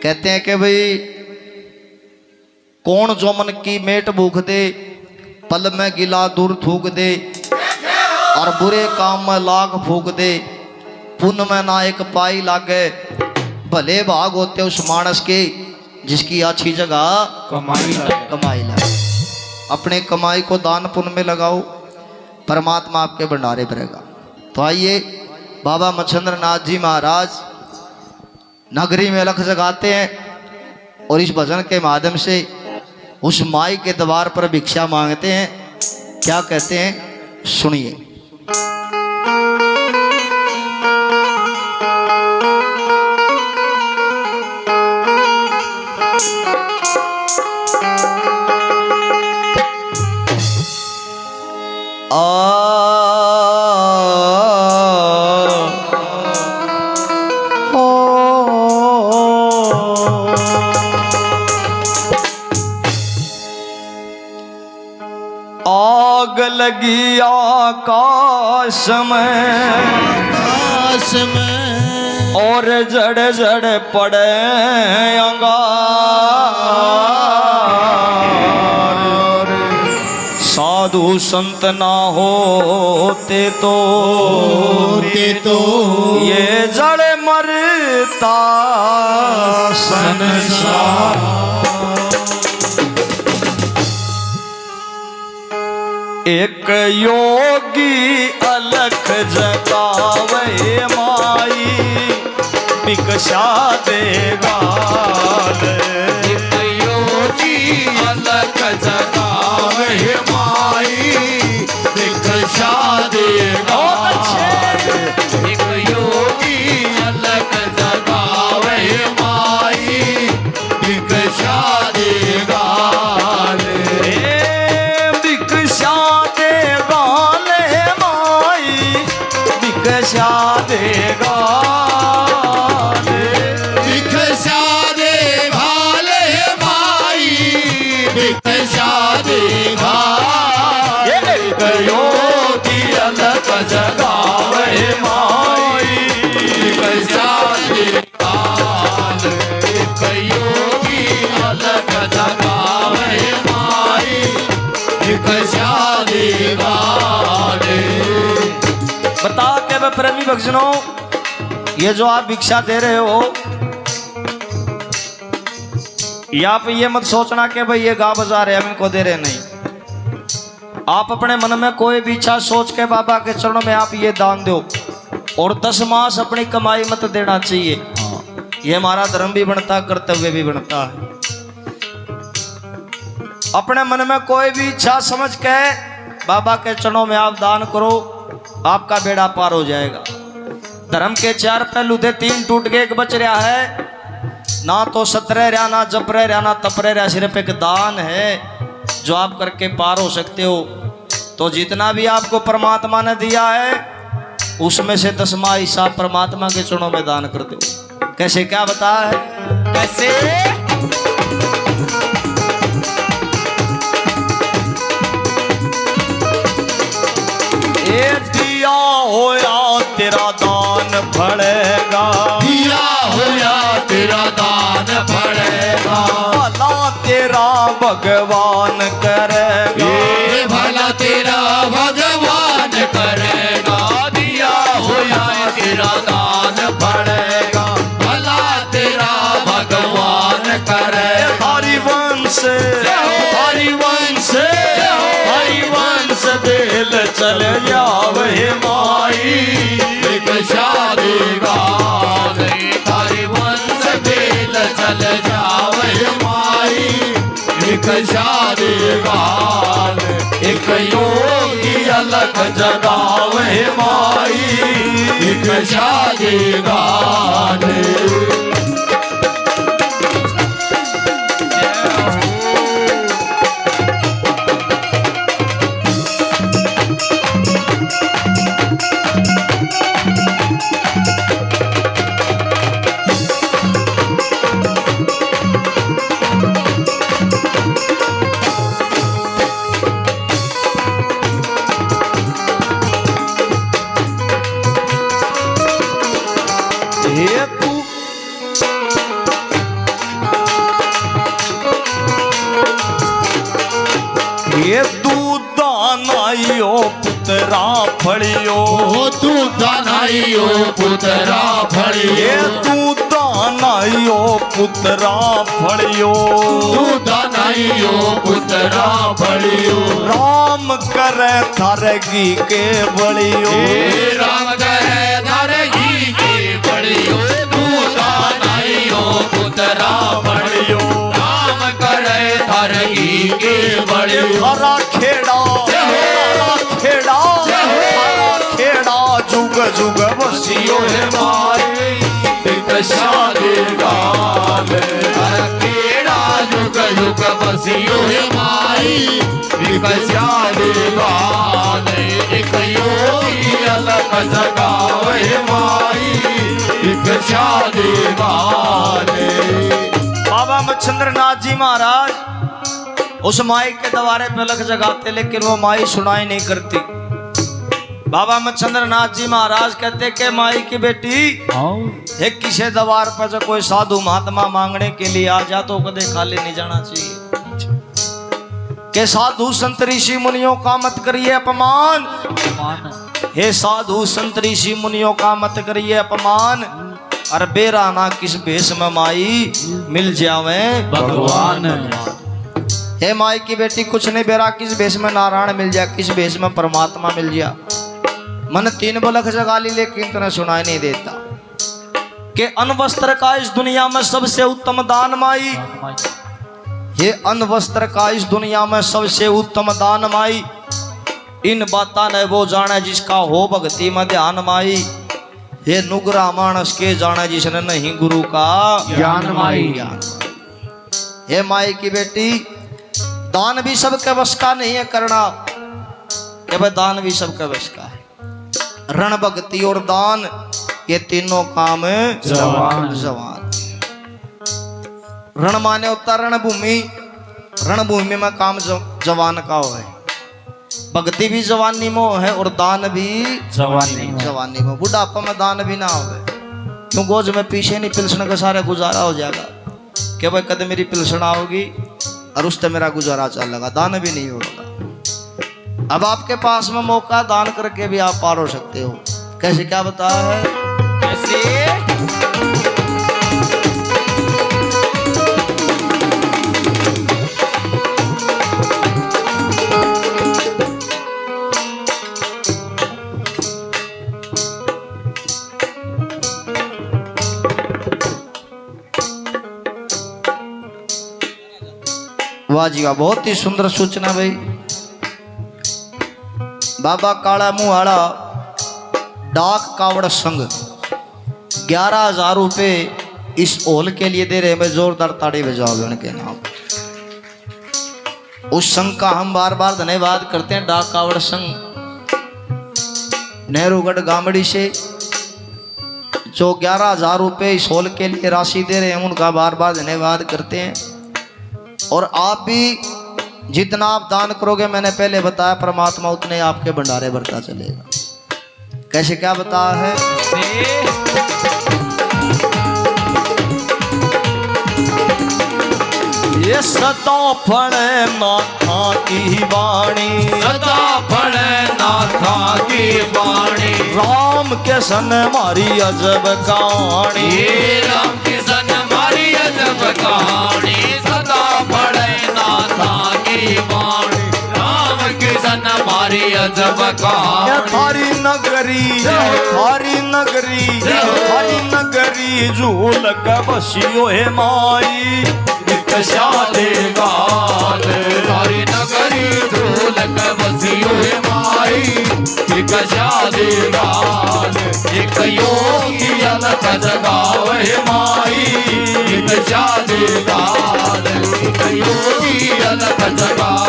कहते हैं कि भाई कौन जो मन की मेट भूख दे, पल में गिला दूर थूक दे, और बुरे काम में लाख फूक दे, पुण्य में ना एक पाई लागे। भले भाग होते उस मानस के जिसकी अच्छी जगह कमाई लागे। अपने कमाई को दान पुण्य में लगाओ, परमात्मा आपके भंडारे भरेगा। तो आइए बाबा मच्छिंद्र नाथ जी महाराज नगरी में अलख जगाते हैं और इस भजन के माध्यम से उस माई के द्वार पर भिक्षा मांगते हैं। क्या कहते हैं सुनिए। आग लगी आकाश में और जड़ जड़ पड़े अंगार। साधु संत ना होते तो ये जड़ मरता संसार। एक योगी अलख जगावे माई भिक्षा देगा। एक योगी अलख जगावे माई भिक्षा देगा। एक योगी अलख जगावे माई भिक्षा देगा। भिक्षा देगा भिक्षा देगा ले माई भिक्षा देगा। एक योगी अलख जगावे माई भिक्षा देगा। एक योगी अलख जगावे माई भिक्षा देगा। बता के वे प्रेमी भक्तजनों, ये जो आप भिक्षा दे रहे हो, या आप ये मत सोचना कि भाई ये गा बजा रहे हम इनको दे रहे। नहीं, आप अपने मन में कोई भी इच्छा सोच के बाबा के चरणों में आप ये दान दो। और 10 मास अपनी कमाई मत देना चाहिए। ये हमारा धर्म भी बनता है, कर्तव्य भी बनता है। अपने मन में कोई भी इच्छा समझ के बाबा के चरणों में आप दान करो, आपका बेड़ा पार हो जाएगा। धर्म के 4 पहलू थे, 3 टूट गए, एक बच रहा है। ना तो सत्रह रहा, ना जप रहा, ना तप रहा, सिर्फ एक दान है जो आप करके पार हो सकते हो। तो जितना भी आपको परमात्मा ने दिया है उसमें से 10वां हिस्सा परमात्मा के चरणों में दान कर दो। कैसे, क्या बता है कैसे? दिया होया तेरा दान फड़ेगा, दिया होया तेरा दान फड़ेगा। भला तेरा भगवान करेगा, भला तेरा भगवान करेगा। दिया होया तेरा दान फड़ेगा, भला तेरा भगवान करेगा। हरिवंश हरिवंश हरिवंश बेल चल जावे माई भिक्षा देगा। हरिवंश बेल चल जावे माई भिक्षा देगा। एक योगी अलख जगावे माई भिक्षा देगा। नाइयो पुतरा फड़ियो तू दानाइयो पुतरा फड़ियो ये तू दानाइयो पुतरा फड़ियो तू दानाइयो पुतरा फड़ियो राम करे थारगी के बड़ियो राम करे थारगी के बड़ियो तू दानाइयो पुतरा फड़ियो राम करे थारगी के बड़ियो हरा खेड़ा जुग जुग बसियो है माई शादी गाल केड़ा जुग जुग बसियो है माई शादी गाल एक योगी अलग जगावे माई शादी गाल। बाबा मच्छिंद्रनाथ जी महाराज उस माई के द्वारे पे अलग जगाते, लेकिन वो माई सुनाई नहीं करती। बाबा मच्छिंद्रनाथ जी महाराज कहते कि माई की बेटी एक किसी दवार पर जो कोई साधु महात्मा मांगने के लिए आ जा तो कदे खाली नहीं जाना चाहिए। के साधु संत ऋषि मुनियों का मत करिए अपमान, हे साधु संत ऋषि मुनियों का मत करिए अपमान। और बेरा ना किस भेष में माई मिल जावे भगवान। हे माई की बेटी कुछ नहीं बेरा किस भेष में नारायण मिल जाए, किस भेष में परमात्मा मिल जाए। मन 3 बलख जगा ली लेकिन तरह सुनाई नहीं देता। के अनवस्त्र का इस दुनिया में सबसे उत्तम दान माई, ये अनवस्त्र का इस दुनिया में सबसे उत्तम दान माई। इन बाता ने वो जाने जिसका हो भक्ति में ध्यान माई। ये नुगरा मानस के जाने जिसने नहीं गुरु का ज्ञान माई। हे माई की बेटी दान भी सबके बस का नहीं है करना, के भाई दान भी सबके बस का है। रण भक्ति और दान ये तीनों काम जवान। रण माने होता रणभूमि, रणभूमि में काम जवान का हो है। भक्ति भी जवानी में है और दान भी जवानी में। बुढ़ापा में दान भी ना हो, क्यों गोज में पीछे नहीं पिलसन का सारा गुजारा हो जाएगा। कि भाई कद मेरी पिलसन आओगी और उससे मेरा गुजारा चलेगा, दान भी नहीं होगा। अब आपके पास में मौका दान करके भी आप पार हो सकते हो। कैसे क्या बताया है? कैसे? वाह जी वाह, बहुत ही सुंदर सूचना भाई। बाबा काला मुहाड़ा डाक कावड़ संघ 11,000 रुपये इस हॉल के लिए दे रहे। मैं जोरदार ताड़ी बजाओ उनके नाम। उस संघ का हम बार बार धन्यवाद करते हैं। डाक कावड़ संघ नेहरूगढ़ गामड़ी से जो 11,000 रुपये इस हॉल के लिए राशि दे रहे हैं, उनका बार बार धन्यवाद करते हैं। और आप भी जितना आप दान करोगे, मैंने पहले बताया, परमात्मा उतने आपके भंडारे भरता चलेगा। कैसे क्या बताया है? ये सदा फड़े नाथा की वाणी, सदा फड़े नाथा की वाणी। राम के सन मारी अजब कहानी, राम के सन मारी अजब कहानी। सदा फड़े नाथा की वाणी, राम के सन मारी अजब कहानी। थारी नगरी, थारी नगरी, थारी नगरी झूल के बसियो है माई। शादी गाल थारी नगरी झूल के बसियो है माई। एक शादी गाल एक योगी अलग जगावे माई। एक शादी गाल एक योगी अलग जगावे